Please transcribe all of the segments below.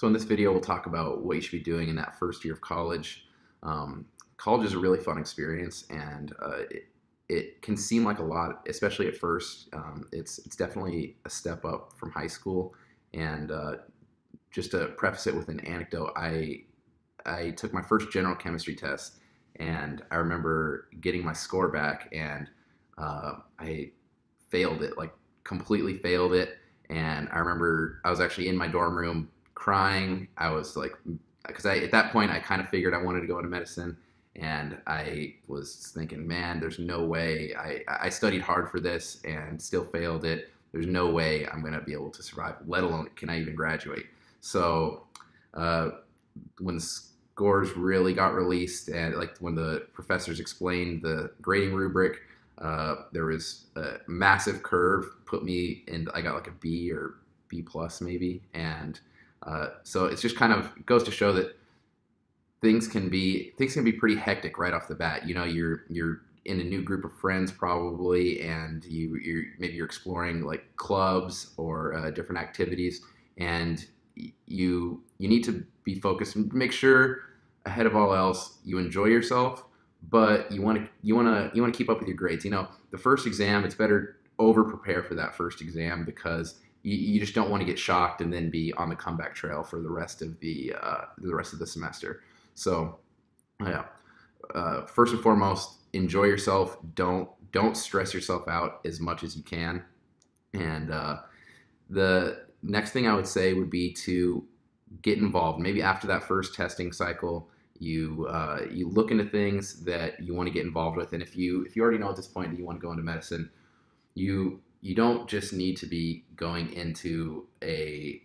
So in this video, we'll talk about what you should be doing in that first year of college. College is a really fun experience, and it can seem like a lot, especially at first. It's definitely a step up from high school. And just to preface it with an anecdote, I took my first general chemistry test, and I remember getting my score back, and I failed it, like completely failed it. And I remember I was actually in my dorm room crying. I was like, because at that point I kind of figured I wanted to go into medicine, and I was thinking, man, there's no way. I studied hard for this and still failed it. There's no way I'm going to be able to survive, let alone can I even graduate. So when the scores really got released, and like when the professors explained the grading rubric, there was a massive curve, put me in, I got like a B or B plus maybe. And so it's just kind of goes to show that things can be pretty hectic right off the bat. You know, you're in a new group of friends probably, and you're exploring like clubs or different activities, and you need to be focused and make sure ahead of all else you enjoy yourself, but you want to keep up with your grades. You know, the first exam, it's better over prepare for that first exam, because you just don't want to get shocked and then be on the comeback trail for the rest of the semester. So yeah, first and foremost, enjoy yourself. Don't stress yourself out as much as you can. And the next thing I would say would be to get involved. Maybe after that first testing cycle, you look into things that you want to get involved with. And if you already know at this point that you want to go into medicine, you don't just need to be going into a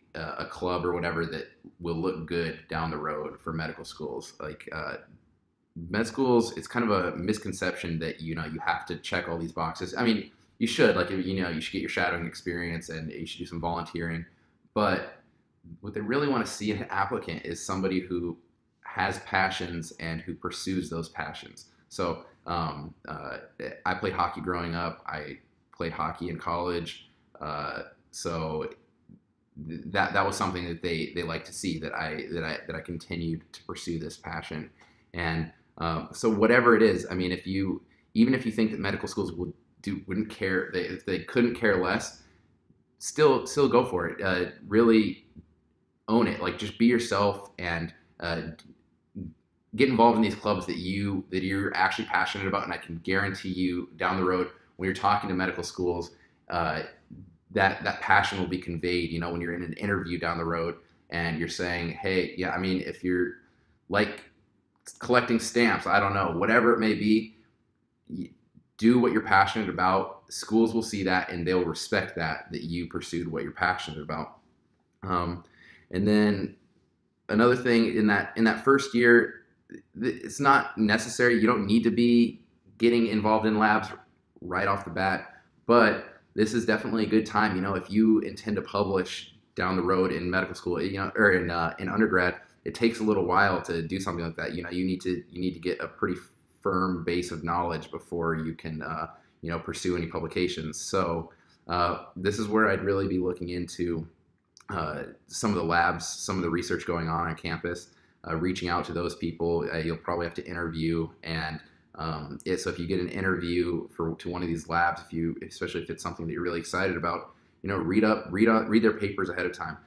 club or whatever that will look good down the road for medical schools. Like med schools, it's kind of a misconception that you have to check all these boxes. I mean, you should, like, you should get your shadowing experience and you should do some volunteering, but what they really want to see in an applicant is somebody who has passions and who pursues those passions. So I played hockey growing up. I played hockey in college. So that was something that they like to see, that I continued to pursue this passion. And so whatever it is, I mean, even if you think that medical schools wouldn't care, if they couldn't care less, still go for it. Really own it. Like, just be yourself and get involved in these clubs that you're actually passionate about. And I can guarantee you, down the road, when you're talking to medical schools, that passion will be conveyed. You know, when you're in an interview down the road and you're saying, hey, yeah, I mean, if you're like collecting stamps, I don't know, whatever it may be, do what you're passionate about. Schools will see that and they'll respect that you pursued what you're passionate about. And then another thing, in that first year, it's not necessary. You don't need to be getting involved in labs right off the bat, but this is definitely a good time. You know, if you intend to publish down the road in medical school, you know, or in undergrad, it takes a little while to do something like that. You know, you need to get a pretty firm base of knowledge before you can pursue any publications. So this is where I'd really be looking into some of the labs, some of the research going on campus, reaching out to those people. You'll probably have to interview, and so if you get an interview to one of these labs, especially if it's something that you're really excited about, you know, read their papers ahead of time.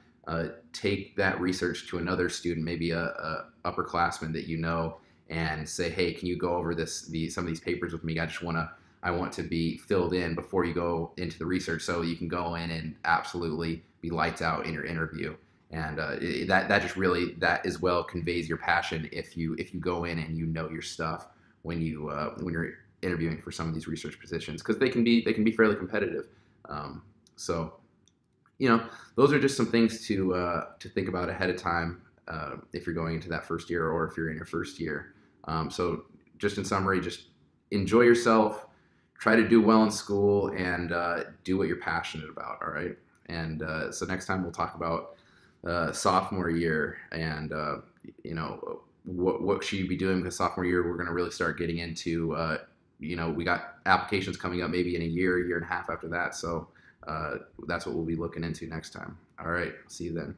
Take that research to another student, maybe a upperclassman that you know, and say, hey, can you go over some of these papers with me? I want to be filled in before you go into the research, so you can go in and absolutely be lights out in your interview. And that as well conveys your passion if you go in and you know your stuff when you're interviewing for some of these research positions, because they can be fairly competitive. So, you know, those are just some things to think about ahead of time if you're going into that first year, or if you're in your first year. So just in summary, just enjoy yourself, try to do well in school, and do what you're passionate about. All right. And so next time we'll talk about sophomore year, and you know, what should you be doing, because sophomore year we're going to really start getting into we got applications coming up maybe in a year and a half after that. So that's what we'll be looking into next time. All right, see you then.